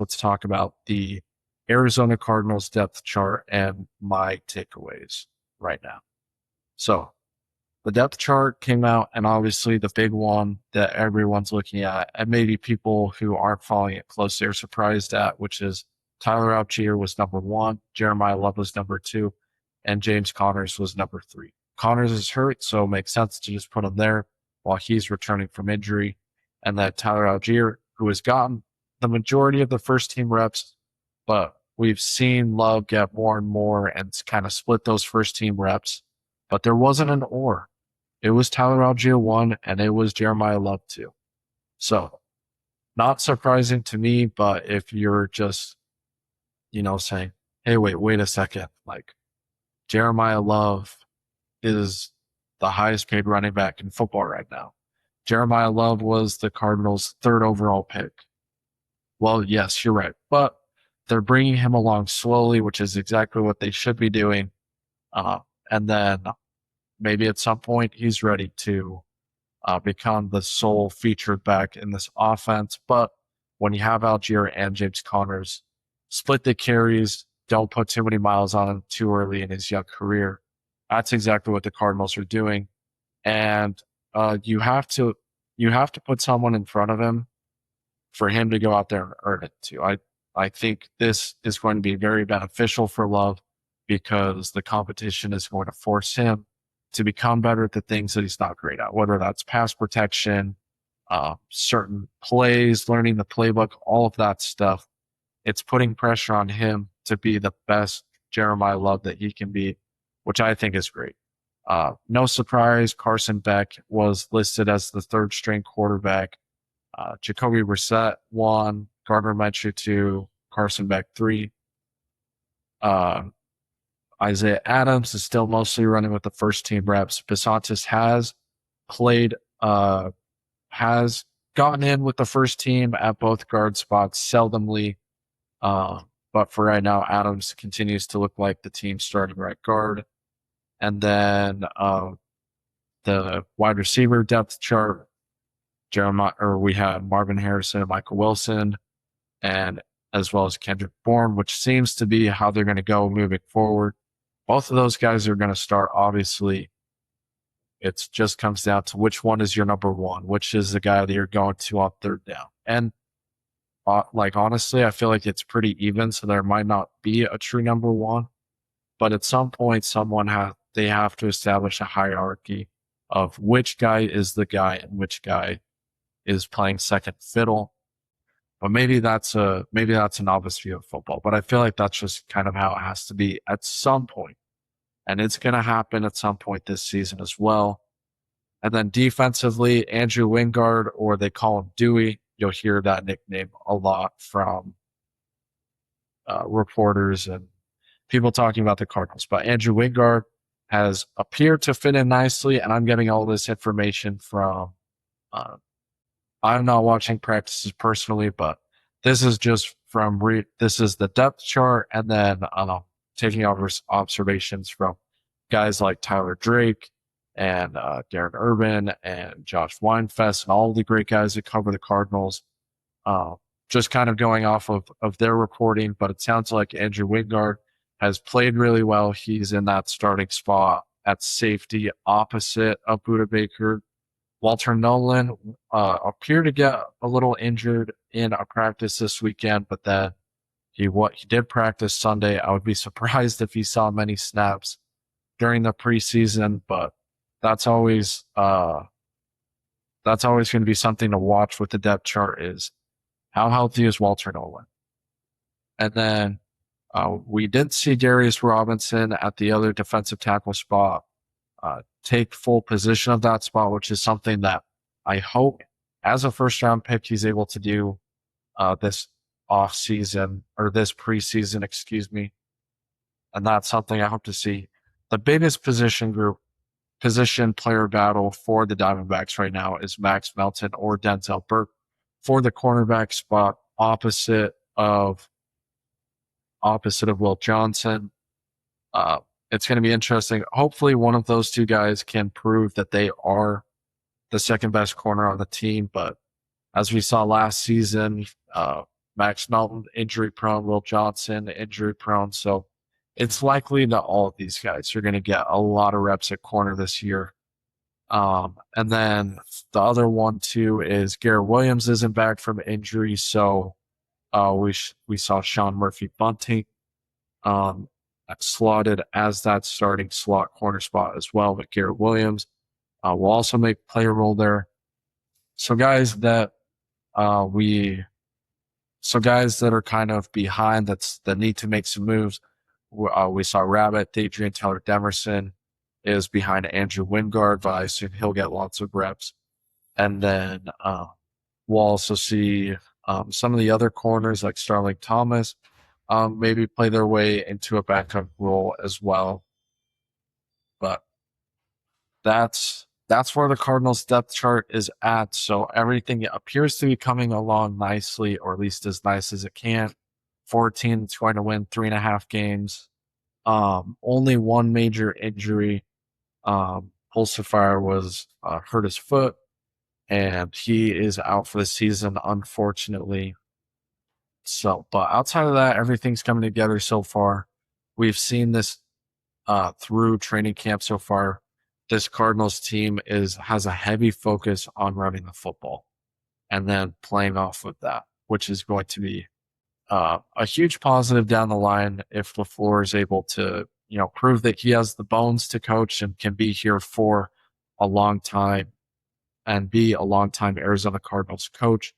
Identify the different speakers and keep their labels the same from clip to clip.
Speaker 1: let's talk about the Arizona Cardinals depth chart and my takeaways right now. So the depth chart came out, and obviously the big one that everyone's looking at, and maybe people who aren't following it closely are surprised at, which is Tyler Algier was number 1, Jeremiah Love was number 2, and James Connors was number 3. Connors is hurt, so it makes sense to just put him there while he's returning from injury. And that Tyler Algier, who has gotten the majority of the first team reps, but we've seen Love get more and more and kind of split those first team reps. But there wasn't an or. It was Tyler Algier 1 and it was Jeremiah Love 2. So not surprising to me, but if you're just, saying, hey, wait a second, like Jeremiah Love is the highest paid running back in football right now. Jeremiah Love was the Cardinals' 3rd overall pick. Well, yes, you're right, but they're bringing him along slowly, which is exactly what they should be doing. And then maybe at some point he's ready to become the sole featured back in this offense. But when you have Algier and James Connors, split the carries, don't put too many miles on him too early in his young career. That's exactly what the Cardinals are doing. And you have to put someone in front of him for him to go out there and earn it too. I think this is going to be very beneficial for Love because the competition is going to force him to become better at the things that he's not great at, whether that's pass protection, certain plays, learning the playbook, all of that stuff. It's putting pressure on him to be the best Jeremiah Love that he can be, which I think is great. No surprise, Carson Beck was listed as the 3rd string quarterback. Jacoby Brissett 1, Gardner Minshew 2, Carson Beck 3. Isaiah Adams is still mostly running with the first team reps. Bisontis has gotten in with the first team at both guard spots, seldomly. But for right now, Adams continues to look like the team's starting right guard. And then the wide receiver depth chart, we had Marvin Harrison and Michael Wilson, and as well as Kendrick Bourne, which seems to be how they're going to go moving forward. Both of those guys are going to start, obviously. It just comes down to which one is your number 1, which is the guy that you're going to on 3rd down. And honestly, I feel like it's pretty even, so there might not be a true number 1. But at some point, they have to establish a hierarchy of which guy is the guy and which guy is playing second fiddle. But maybe that's a novice view of football. But I feel like that's just kind of how it has to be at some point. And it's going to happen at some point this season as well. And then defensively, Andrew Wingard, or they call him Dewey. You'll hear that nickname a lot from reporters and people talking about the Cardinals. But Andrew Wingard has appeared to fit in nicely, and I'm getting all this information from I'm not watching practices personally, but this is just from this is the depth chart, and then taking over observations from guys like Tyler Drake and Darren Urban and Josh Weinfest and all the great guys that cover the Cardinals. Just kind of going off of their reporting, but it sounds like Andrew Wingard has played really well. He's in that starting spot at safety opposite of Budda Baker. Walter Nolan appeared to get a little injured in a practice this weekend, but then he did practice Sunday. I would be surprised if he saw many snaps during the preseason, but that's always going to be something to watch with the depth chart is how healthy is Walter Nolan. And then we did see Darius Robinson at the other defensive tackle spot take full position of that spot, which is something that I hope as a first round pick he's able to do this offseason or this preseason, excuse me. And that's something I hope to see. The biggest position player battle for the Diamondbacks right now is Max Melton or Denzel Burke for the cornerback spot opposite of Will Johnson. It's going to be interesting. Hopefully one of those two guys can prove that they are the second best corner on the team. But as we saw last season, Max Melton injury prone, Will Johnson injury prone. So it's likely that all of these guys are going to get a lot of reps at corner this year. And then the other one too is Garrett Williams isn't back from injury, so we saw Sean Murphy Bunting um, slotted as that starting slot corner spot as well. But Garrett Williams will also play a role there. So guys that we so guys that are kind of behind that need to make some moves. We saw Rabbit, Adrian Taylor Demerson is behind Andrew Wingard, but I assume he'll get lots of reps. And then we'll also see some of the other corners like Starling Thomas maybe play their way into a backup role as well. But that's where the Cardinals depth chart is at. So everything appears to be coming along nicely, or at least as nice as it can. 14 trying to win 3.5 games. Only one major injury. Pulsifier was hurt his foot, and he is out for the season, unfortunately. So, but outside of that, everything's coming together so far. We've seen this through training camp so far. This Cardinals team has a heavy focus on running the football and then playing off of that, which is going to be a huge positive down the line if LaFleur is able to, prove that he has the bones to coach and can be here for a long time and be a long-time Arizona Cardinals coach.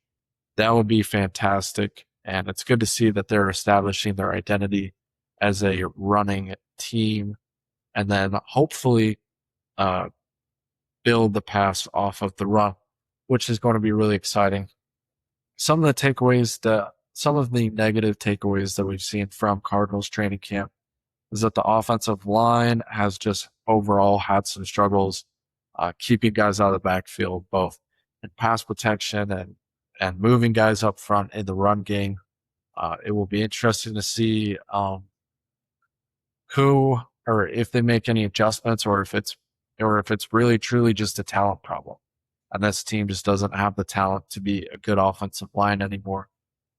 Speaker 1: That would be fantastic. And it's good to see that they're establishing their identity as a running team and then hopefully build the pass off of the run, which is going to be really exciting. Some of the negative takeaways that we've seen from Cardinals training camp is that the offensive line has just overall had some struggles keeping guys out of the backfield, both in pass protection and moving guys up front in the run game. It will be interesting to see who or if they make any adjustments or if it's really truly just a talent problem. And this team just doesn't have the talent to be a good offensive line anymore,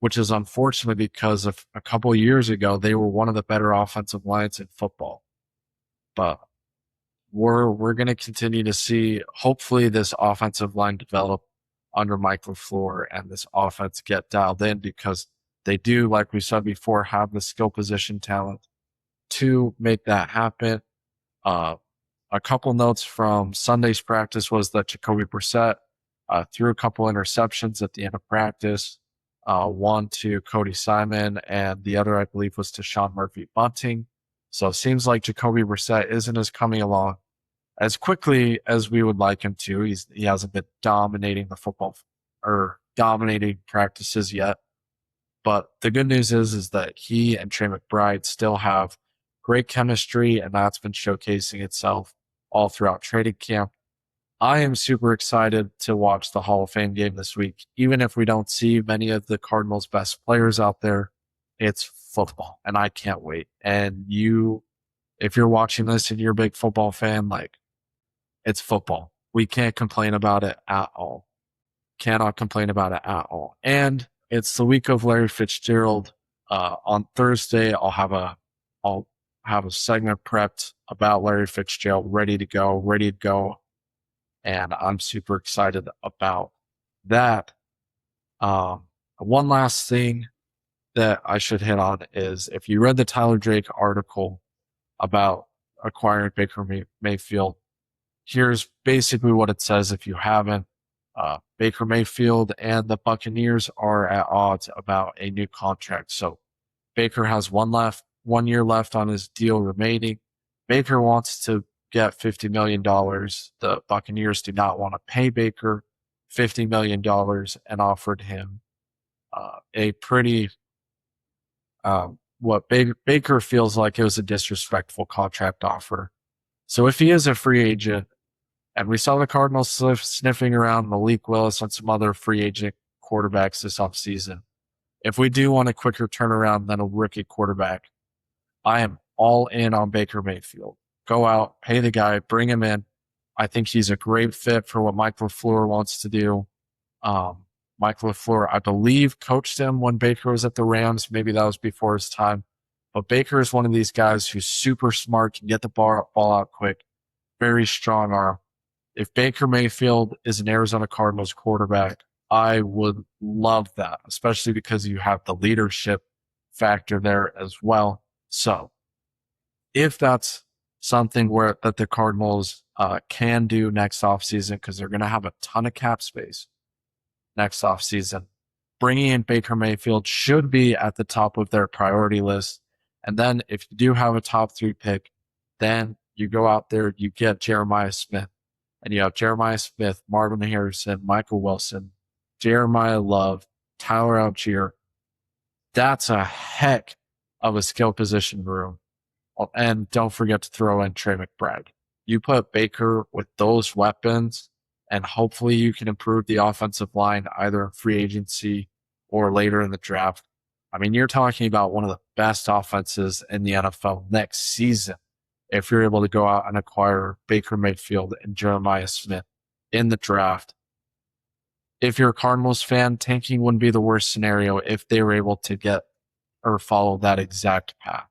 Speaker 1: which is unfortunate because of a couple of years ago, they were one of the better offensive lines in football. But we're going to continue to see, hopefully, this offensive line develop under Mike LaFleur and this offense get dialed in because they do, like we said before, have the skill position talent to make that happen. A couple notes from Sunday's practice was that Jacoby Brissett threw a couple interceptions at the end of practice. One to Cody Simon, and the other, I believe, was to Sean Murphy Bunting. So it seems like Jacoby Brissett isn't coming along as quickly as we would like him to. He hasn't been dominating the football or dominating practices yet. But the good news is that he and Trey McBride still have great chemistry, and that's been showcasing itself all throughout training camp. I am super excited to watch the Hall of Fame game this week. Even if we don't see many of the Cardinals' best players out there, it's football, and I can't wait. And if you're watching this and you're a big football fan, it's football. We can't complain about it at all. Cannot complain about it at all. And it's the week of Larry Fitzgerald. On Thursday, I'll have a segment prepped about Larry Fitzgerald, ready to go. And I'm super excited about that. One last thing that I should hit on is if you read the Tyler Drake article about acquiring Baker Mayfield, here's basically what it says if you haven't. Baker Mayfield and the Buccaneers are at odds about a new contract. So Baker has 1 year left on his deal remaining. Baker wants to get $50 million. The Buccaneers do not want to pay Baker $50 million and offered him a pretty, what Baker feels like it was a disrespectful contract offer. So if he is a free agent, and we saw the Cardinals sniffing around Malik Willis and some other free agent quarterbacks this offseason, if we do want a quicker turnaround than a rookie quarterback, I am all in on Baker Mayfield. Go out, pay the guy, bring him in. I think he's a great fit for what Mike LaFleur wants to do. Mike LaFleur, I believe, coached him when Baker was at the Rams. Maybe that was before his time. But Baker is one of these guys who's super smart, can get the ball out quick, very strong arm. If Baker Mayfield is an Arizona Cardinals quarterback, I would love that, especially because you have the leadership factor there as well. So if that's something that the Cardinals can do next offseason, because they're going to have a ton of cap space next offseason, bringing in Baker Mayfield should be at the top of their priority list. And then if you do have a top 3 pick, then you go out there, you get Jeremiah Smith. And you have Jeremiah Smith, Marvin Harrison, Michael Wilson, Jeremiah Love, Tyler Algier. That's a heck of a skill position room. And don't forget to throw in Trey McBride. You put Baker with those weapons, and hopefully you can improve the offensive line either in free agency or later in the draft. I mean, you're talking about one of the best offenses in the NFL next season if you're able to go out and acquire Baker Mayfield and Jeremiah Smith in the draft. If you're a Cardinals fan, tanking wouldn't be the worst scenario if they were able to get or follow that exact path.